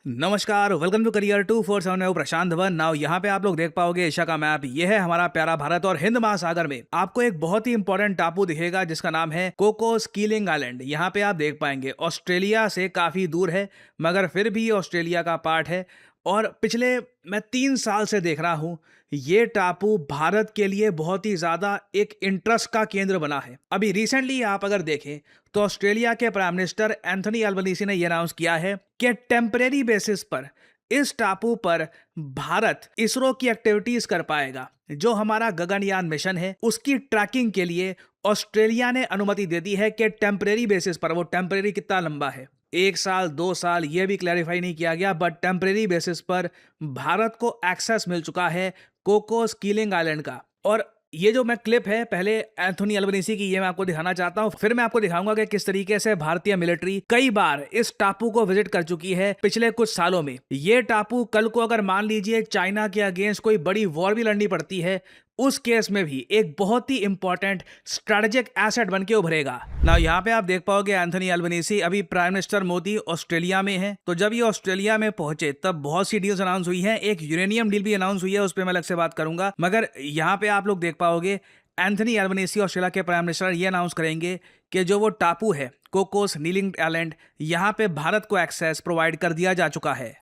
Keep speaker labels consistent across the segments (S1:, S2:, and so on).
S1: नमस्कार, welcome to career 247 में प्रशांत Dhawan. Now यहाँ पे आप लोग देख पाओगे एशिया का मैप। ये है हमारा प्यारा भारत और हिंद महासागर में आपको एक बहुत ही इंपॉर्टेंट टापू दिखेगा जिसका नाम है कोकोस कीलिंग आइलैंड। यहाँ पे आप देख पाएंगे ऑस्ट्रेलिया से काफी दूर है मगर फिर भी ये ऑस्ट्रेलिया का पार्ट है। और पिछले मैं 3 साल से देख रहा हूँ ये टापू भारत के लिए बहुत ही ज्यादा एक इंटरेस्ट का केंद्र बना है। अभी रिसेंटली आप अगर देखें तो ऑस्ट्रेलिया के प्राइम मिनिस्टर एंथनी अल्बनीसी ने यह अनाउंस किया है कि टेम्परेरी बेसिस पर इस टापू पर भारत इसरो की एक्टिविटीज कर पाएगा। जो हमारा गगनयान मिशन है उसकी ट्रैकिंग के लिए ऑस्ट्रेलिया ने अनुमति दे दी है कि टेम्परेरी बेसिस पर, वो टेम्परेरी कितना लंबा है, 1 साल 2 साल ये भी क्लैरिफाई नहीं किया गया, बट टेम्परेरी बेसिस पर भारत को एक्सेस मिल चुका है कोकोस कीलिंग आइलैंड का। और ये जो मैं क्लिप है पहले एंथोनी अल्बनीसी की, ये मैं आपको दिखाना चाहता हूँ, फिर मैं आपको दिखाऊंगा कि किस तरीके से भारतीय मिलिट्री कई बार इस टापू को विजिट कर चुकी है पिछले कुछ सालों में। ये टापू कल को अगर मान लीजिए चाइना के अगेंस्ट कोई बड़ी वॉर भी लड़नी पड़ती है उस केस में भी एक बहुत ही इंपॉर्टेंट स्ट्रेटेजिक एसेट बन के उभरेगा। ना यहाँ पे आप देख पाओगे एंथोनी अल्बनीसी, अभी प्राइम मिनिस्टर मोदी ऑस्ट्रेलिया में है। तो जब ये ऑस्ट्रेलिया में पहुंचे तब बहुत सी डील्स अनाउंस हुई हैं, एक यूरेनियम डील भी अनाउंस हुई है, उस पर मैं अलग से बात करूंगा। मगर यहाँ पे आप लोग देख पाओगे एंथोनी अल्बनीसी ऑस्ट्रेलिया के प्राइम मिनिस्टर ये अनाउंस करेंगे कि जो वो टापू है कोकोस नीलिंग आइलैंड, यहाँ पे भारत को एक्सेस प्रोवाइड कर दिया जा चुका है।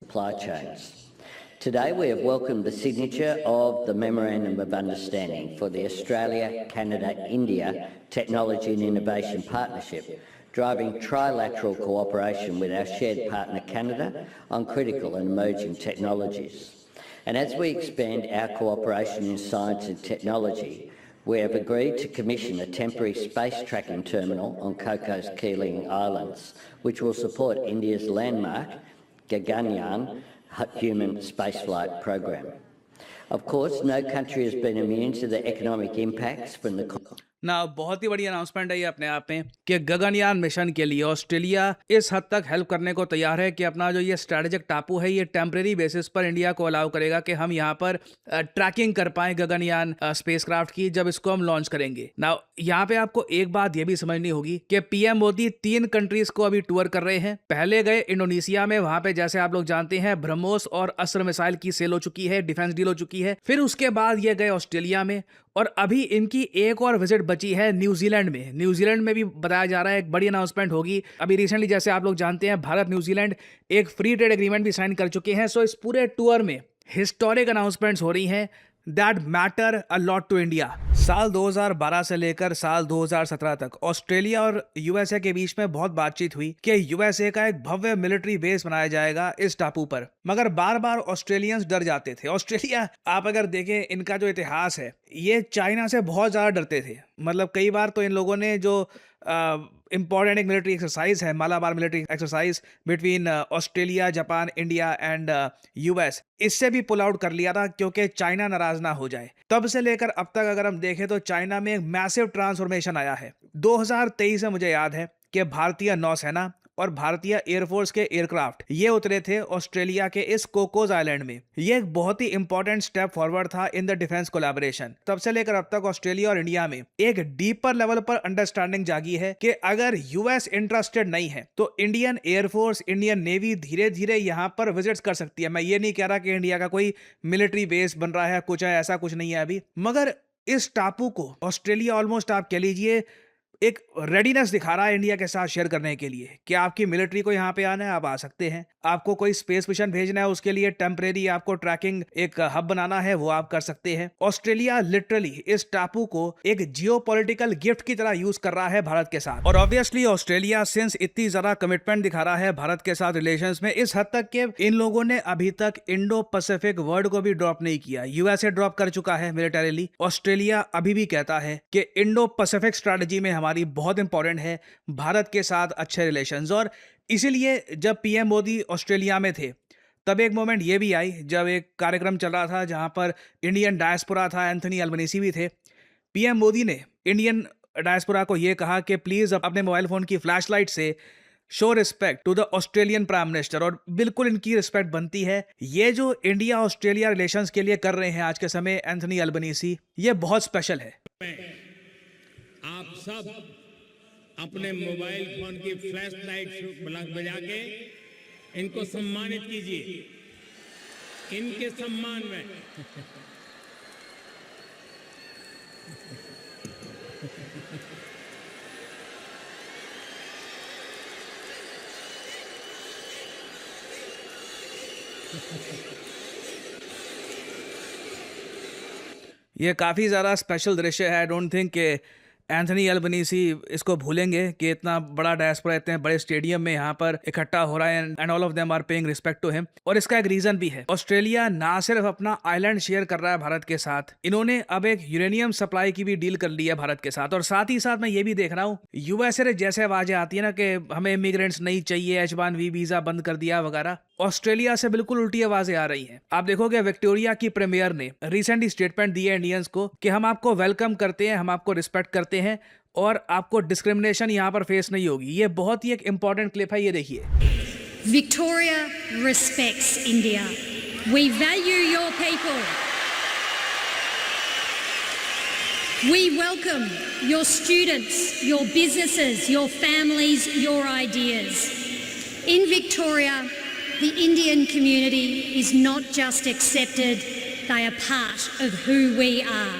S2: Today we have welcomed the signature of the Memorandum of Understanding for the Australia-Canada-India Technology and Innovation Partnership, driving trilateral cooperation with our shared partner Canada on critical and emerging technologies. And as we expand our cooperation in science and technology, we have agreed to commission a temporary space tracking terminal on Cocos Keeling Islands, which will support India's landmark Gaganyaan human spaceflight program. Of course, no country has been immune to the economic impacts from the
S1: ना बहुत ही बड़ी announcement है ये अपने आप में कि Gaganyaan mission के लिए ऑस्ट्रेलिया इस हद तक हेल्प करने को तैयार है कि अपना जो ये स्ट्रेटेजिक टापू है ये टेम्परेरी बेसिस पर इंडिया को अलाउ करेगा कि हम यहाँ पर ट्रैकिंग कर पाए गगनयान स्पेसक्राफ्ट की जब इसको हम लॉन्च करेंगे। ना यहाँ पे आपको एक बात ये भी समझनी होगी कि पीएम मोदी 3 कंट्रीज को अभी टूर कर रहे हैं। पहले गए इंडोनेशिया में, वहां पे जैसे आप लोग जानते हैं ब्रह्मोस और अस्त्र मिसाइल की सेल हो चुकी है, डिफेंस डील हो चुकी है। फिर उसके बाद ये गए ऑस्ट्रेलिया में और अभी इनकी एक और विजिट बची है न्यूजीलैंड में। न्यूजीलैंड में भी बताया जा रहा है एक बड़ी अनाउंसमेंट होगी। अभी रिसेंटली जैसे आप लोग जानते हैं भारत न्यूजीलैंड एक फ्री ट्रेड एग्रीमेंट भी साइन कर चुके हैं। सो इस पूरे टूर में हिस्टोरिक अनाउंसमेंट्स हो रही हैं that matter a lot to India. साल 2012 से लेकर साल 2017 तक ऑस्ट्रेलिया और यूएसए के बीच में बहुत बातचीत हुई कि यूएसए का एक भव्य मिलिट्री बेस बनाया जाएगा इस टापू पर, मगर बार बार ऑस्ट्रेलियंस डर जाते थे। ऑस्ट्रेलिया आप अगर देखें इनका जो इतिहास है ये चाइना से बहुत ज्यादा डरते थे। मतलब कई बार तो इन लोगों ने जो इंपॉर्टेंट एक मिलिट्री एक्सरसाइज है Malabar military exercise between Australia, Japan, India and US, इससे भी पुल आउट कर लिया था क्योंकि चाइना नाराज ना हो जाए। तब से लेकर अब तक अगर हम देखें तो चाइना में एक मैसिव ट्रांसफॉर्मेशन आया है। 2023 में मुझे याद है कि भारतीय नौसेना और भारतीय एयरफोर्स के एयरक्राफ्ट ये उतरे थे ऑस्ट्रेलिया के इस कोकोस आइलैंड में। ये एक बहुत ही इंपॉर्टेंट स्टेप फॉरवर्ड था इन द डिफेंस कोलैबोरेशन। तब से लेकर अब तक ऑस्ट्रेलिया और इंडिया में एक डीपर लेवल पर अंडरस्टैंडिंग जागी है कि अगर यूएस इंटरेस्टेड नहीं है तो इंडियन एयरफोर्स, इंडियन नेवी धीरे धीरे यहाँ पर विजिट्स कर सकती है। मैं ये नहीं कह रहा कि इंडिया का कोई मिलिट्री बेस बन रहा है, कुछ है, ऐसा कुछ नहीं है अभी। मगर इस टापू को ऑस्ट्रेलिया ऑलमोस्ट आप कह लीजिए एक रेडीनेस दिखा रहा है इंडिया के साथ शेयर करने के लिए कि आपकी मिलिट्री को यहाँ पे आना है, आप आ सकते हैं। आपको कोई स्पेस मिशन भेजना है उसके लिए टेम्परेरी आपको ट्रैकिंग एक हब बनाना है, वो आप कर सकते हैं। ऑस्ट्रेलिया लिटरली इस टापू को एक जियोपॉलिटिकल गिफ्ट की तरह यूज कर रहा है भारत के साथ। और ऑब्वियसली ऑस्ट्रेलिया सिंस इतनी ज्यादा कमिटमेंट दिखा रहा है भारत के साथ रिलेशंस में, इस हद तक कि इन लोगों ने अभी तक इंडो पैसिफिक वर्ड को भी ड्रॉप नहीं किया। यूएसए ड्रॉप कर चुका है मिलिटरीली, ऑस्ट्रेलिया अभी भी कहता है कि इंडो पैसिफिक स्ट्रेटजी में हमारी बहुत इंपॉर्टेंट है भारत के साथ अच्छे रिलेशंस। और इसीलिए जब पीएम मोदी ऑस्ट्रेलिया में थे तब एक मोमेंट ये भी आई जब एक कार्यक्रम चल रहा था जहां पर इंडियन डायस्पोरा था, एंथनी अल्बनीसी भी थे। पीएम मोदी ने इंडियन डायस्पोरा को यह कहा कि प्लीज अपने मोबाइल फोन की फ्लैशलाइट से show respect to the Australian prime minister. और बिल्कुल इनकी रिस्पेक्ट बनती है। ये जो इंडिया ऑस्ट्रेलिया रिलेशंस के लिए कर रहे हैं आज के समय एंथनी अल्बनीसी, ये बहुत स्पेशल है।
S3: आप सब अपने मोबाइल फोन की फ्लैश लाइट बजा के इनको सम्मानित कीजिए। इनके सम्मान में
S1: ये काफ़ी ज़्यादा स्पेशल दृश्य है। आई डोंट थिंक कि एंथनी अल्बनीसी इसको भूलेंगे कि इतना बड़ा डायस्पोरा इतने बड़े स्टेडियम में यहाँ पर इकट्ठा हो रहा है and all of them are paying respect to him. और इसका एक रीजन भी है। ऑस्ट्रेलिया ना सिर्फ अपना आइलैंड शेयर कर रहा है भारत के साथ, इन्होंने अब एक यूरेनियम सप्लाई की भी डील कर ली है भारत के साथ। और साथ ही साथ मैं ये भी देख रहा हूँ यूएसए जैसे आवाजें आती है ना कि हमें इमिग्रेंट्स नहीं चाहिए, H1B वीजा बंद कर दिया वगैरह, ऑस्ट्रेलिया से बिल्कुल उल्टी आवाजें आ रही हैं। आप देखोगे विक्टोरिया की प्रीमियर ने रिसेंटली स्टेटमेंट दिया इंडियंस को कि हम आपको वेलकम करते हैं, हम आपको रिस्पेक्ट करते हैं और आपको डिस्क्रिमिनेशन यहाँ पर फेस नहीं होगी। ये बहुत ही एक इंपॉर्टेंट क्लिप है, ये देखिए।
S4: Victoria respects India. We value your people. We welcome your students, your businesses, your families, your ideas. In Victoria, the Indian community is not just accepted, they are part of who we are.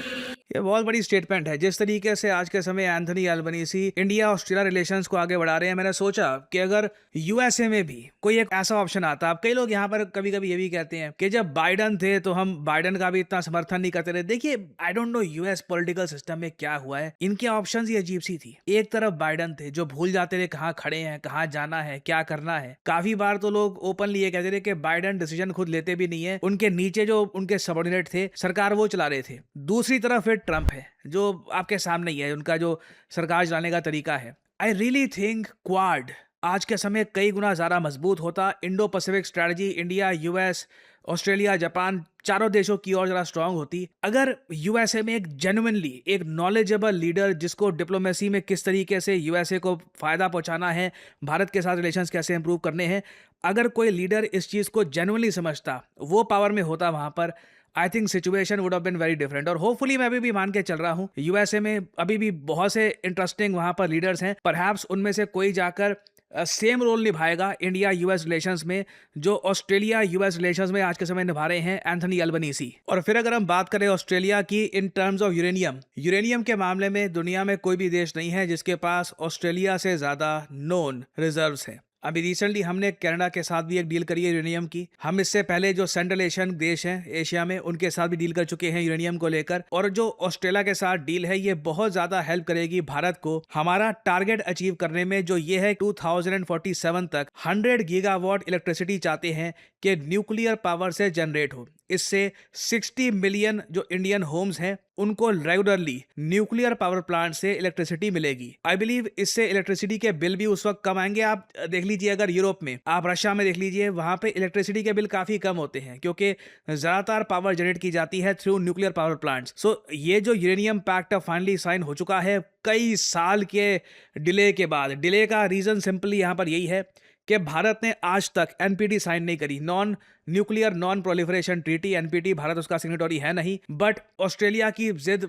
S1: ये बहुत बड़ी statement है। जिस तरीके से आज के समय Anthony Albanese India Australia relations को आगे बढ़ा रहे हैं, मैंने सोचा कि अगर यूएसए में भी कोई एक ऐसा ऑप्शन आता। अब कई लोग यहाँ पर कभी कभी ये भी कहते हैं कि जब बाइडन थे तो हम बाइडन का भी इतना समर्थन नहीं करते रहे। देखिए, I don't know US political system में क्या हुआ है, इनके ऑप्शंस ही अजीब सी थी। एक तरफ बाइडन थे जो भूल जाते रहे कहाँ खड़े हैं, कहाँ जाना है, क्या करना है। काफी बार तो लोग ओपनली ये कहते थे कि बाइडन डिसीजन खुद लेते भी नहीं है, उनके नीचे जो उनके सबऑर्डिनेट थे सरकार वो चला रहे थे। दूसरी तरफ फिर ट्रंप है जो आपके सामने ही है, उनका जो सरकार चलाने का तरीका है। आई रियली थिंक क्वाड आज के समय कई गुना ज्यादा मजबूत होता। Indo Pacific strategy India, US, Australia, Japan चारों देशों की और जरा स्ट्रांग होती अगर यूएसए में एक जेन्युइनली एक नॉलेजेबल लीडर जिसको डिप्लोमेसी में किस तरीके से यूएसए को फायदा पहुंचाना है, भारत के साथ रिलेशंस कैसे इंप्रूव करने हैं, अगर कोई लीडर इस चीज को जेन्युइनली समझता, वो पावर में होता वहां पर, I think situation would have been very different. और होपफुली मैं अभी भी मान के चल रहा हूँ यूएसए में अभी भी बहुत से इंटरेस्टिंग वहां पर लीडर्स हैं। परहैप्स उनमें से कोई जाकर सेम रोल निभाएगा इंडिया यूएस रिलेशंस में जो ऑस्ट्रेलिया यूएस रिलेशंस में आज के समय निभा रहे हैं एंथनी अल्बनीसी। और फिर अगर हम बात करें ऑस्ट्रेलिया की इन टर्म्स ऑफ यूरेनियम के मामले में दुनिया में कोई भी देश नहीं है जिसके पास ऑस्ट्रेलिया से ज्यादा नोन रिजर्व्स हैं। अभी रिसेंटली हमने कनाडा के साथ भी एक डील करी है यूरेनियम की। हम इससे पहले जो सेंट्रल एशियन देश हैं एशिया में, उनके साथ भी डील कर चुके हैं यूरेनियम को लेकर। और जो ऑस्ट्रेलिया के साथ डील है ये बहुत ज्यादा हेल्प करेगी भारत को हमारा टारगेट अचीव करने में, जो ये है 2047 तक 100 गीगावाट इलेक्ट्रिसिटी चाहते हैं कि न्यूक्लियर पावर से जनरेट हो। इससे 60 मिलियन जो इंडियन होम्स हैं उनको रेगुलरली न्यूक्लियर पावर प्लांट से इलेक्ट्रिसिटी मिलेगी। आई बिलीव इससे इलेक्ट्रिसिटी के बिल भी उस वक्त कम आएंगे। आप देख लीजिए, अगर यूरोप में, आप रशिया में देख लीजिए, वहां पे इलेक्ट्रिसिटी के बिल काफी कम होते हैं क्योंकि ज्यादातर पावर जनरेट की जाती है थ्रू न्यूक्लियर पावर प्लांट्स। सो ये जो यूरेनियम पैक्ट फाइनली साइन हो चुका है कई साल के डिले के बाद। डिले का रीजन सिंपली यहाँ पर यही है कि भारत ने आज तक एनपीटी साइन नहीं करी, non nuclear non proliferation treaty, NPT. Bharat उसका सिग्नेटरी है नहीं, बट ऑस्ट्रेलिया की जिद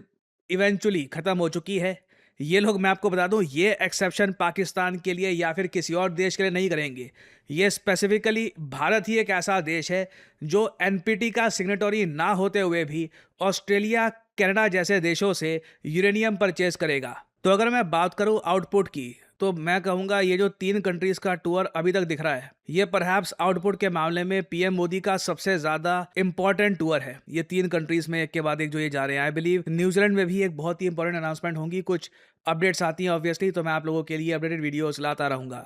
S1: इवेंचुअली खत्म हो चुकी है। ये लोग, मैं आपको बता दूं, ये एक्सेप्शन पाकिस्तान के लिए या फिर किसी और देश के लिए नहीं करेंगे। ये स्पेसिफिकली भारत ही एक ऐसा देश है जो एनपीटी का सिग्नेटरी ना होते हुए भी ऑस्ट्रेलिया, कनाडा जैसे देशों से यूरेनियम परचेज करेगा। तो अगर मैं बात करूं आउटपुट की, तो मैं कहूंगा ये जो 3 कंट्रीज का टूर अभी तक दिख रहा है, ये परहैप्स आउटपुट के मामले में पीएम मोदी का सबसे ज्यादा इंपॉर्टेंट टूर है। ये 3 कंट्रीज में एक के बाद एक जो ये जा रहे हैं। आई बिलीव न्यूजीलैंड में भी एक बहुत ही इंपॉर्टेंट अनाउंसमेंट होंगी। कुछ अपडेट्स आती हैं ऑब्वियसली, तो मैं आप लोगों के लिए अपडेटेड वीडियोस लाता रहूंगा।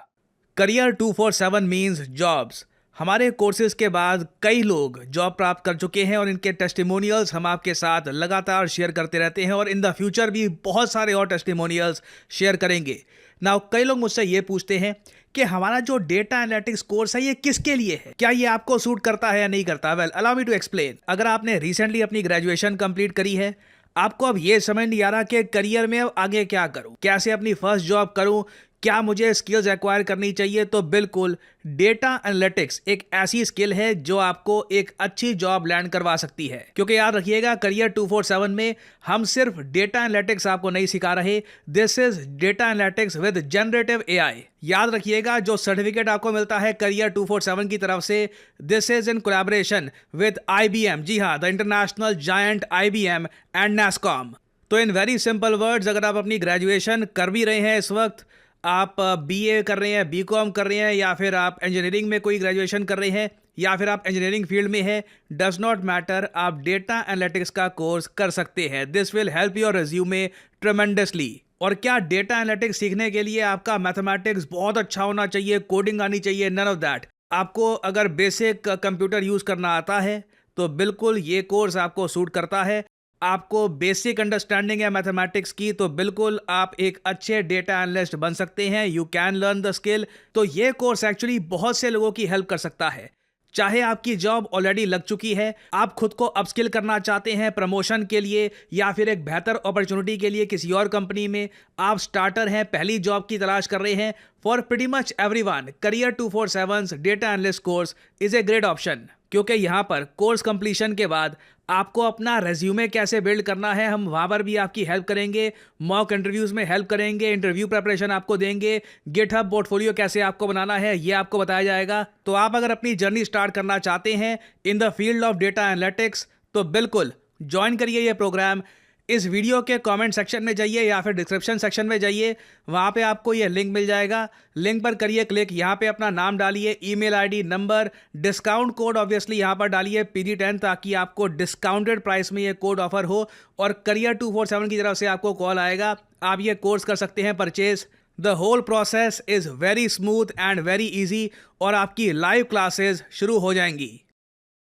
S1: Career 247 means jobs. हमारे कोर्सेज के बाद कई लोग जॉब प्राप्त कर चुके हैं और इनके टेस्टिमोनियल्स हम आपके साथ लगातार शेयर करते रहते हैं और इन द फ्यूचर भी बहुत सारे और टेस्टिमोनियल्स शेयर करेंगे। नाउ कई लोग मुझसे ये पूछते हैं कि हमारा जो डेटा एनालिटिक्स कोर्स है ये किसके लिए है, क्या ये आपको सूट करता है या नहीं करता। Well, allow me to explain. अगर आपने रिसेंटली अपनी ग्रेजुएशन कंप्लीट करी है, आपको अब ये समझ नहीं आ रहा कि करियर में अब आगे क्या करूं, कैसे अपनी फर्स्ट जॉब करूं, क्या मुझे स्किल्स एक्वायर करनी चाहिए? तो बिल्कुल, डेटा एनालिटिक्स एक ऐसी स्किल है जो आपको एक अच्छी जॉब लैंड करवा सकती है। क्योंकि याद रखिएगा, करियर 247 में हम सिर्फ डेटा एनालिटिक्स आपको नहीं सिखा रहे, this is data analytics with generative AI. याद रखिएगा, जो सर्टिफिकेट आपको मिलता है करियर 247 की तरफ से, this is in collaboration with IBM, जी हाँ, the international giant IBM and NASSCOM। तो इन वेरी सिंपल वर्ड्स, अगर आप अपनी ग्रेजुएशन कर भी रहे हैं इस वक्त, आप BA कर रहे हैं, BCom कर रहे हैं, या फिर आप इंजीनियरिंग में कोई ग्रेजुएशन कर रहे हैं, या फिर आप इंजीनियरिंग फील्ड में हैं, डज नॉट मैटर, आप डेटा एनालिटिक्स का कोर्स कर सकते हैं। This will help your resume tremendously. और क्या डेटा एनालिटिक्स सीखने के लिए आपका मैथमेटिक्स बहुत अच्छा होना चाहिए, कोडिंग आनी चाहिए? None of that. आपको अगर बेसिक कंप्यूटर यूज करना आता है तो बिल्कुल ये कोर्स आपको सूट करता है। आपको बेसिक अंडरस्टैंडिंग है मैथमेटिक्स की तो बिल्कुल आप एक अच्छे डेटा एनालिस्ट बन सकते हैं। You can learn the skill. तो ये कोर्स एक्चुअली बहुत से लोगों की हेल्प कर सकता है। चाहे आपकी जॉब ऑलरेडी लग चुकी है, आप खुद को अपस्किल करना चाहते हैं प्रमोशन के लिए, या फिर एक बेहतर अपॉर्चुनिटी के लिए किसी और कंपनी में, आप स्टार्टर हैं, पहली जॉब की तलाश कर रहे हैं, for pretty much everyone, career 247 data analyst course is a great option. क्योंकि यहाँ पर कोर्स कंप्लीशन के बाद आपको अपना रेज्यूमे कैसे बिल्ड करना है, हम वहाँ पर भी आपकी हेल्प करेंगे, मॉक इंटरव्यूज़ में हेल्प करेंगे, इंटरव्यू प्रिपरेशन आपको देंगे, गिटहब पोर्टफोलियो कैसे आपको बनाना है ये आपको बताया जाएगा। तो आप अगर अपनी जर्नी स्टार्ट करना चाहते हैं in the field of data analytics तो बिल्कुल ज्वाइन करिए ये प्रोग्राम। इस वीडियो के कमेंट सेक्शन में जाइए या फिर डिस्क्रिप्शन सेक्शन में जाइए, वहाँ पे आपको ये लिंक मिल जाएगा। लिंक पर करिए क्लिक, यहाँ पे अपना नाम डालिए, email ID, number, discount code obviously यहाँ पर डालिए PD10, ताकि आपको डिस्काउंटेड प्राइस में ये कोड ऑफर हो और करियर 247 की तरफ से आपको कॉल आएगा, आप ये कोर्स कर सकते हैं purchase. The whole process is very smooth and very easy और आपकी लाइव क्लासेज शुरू हो जाएंगी।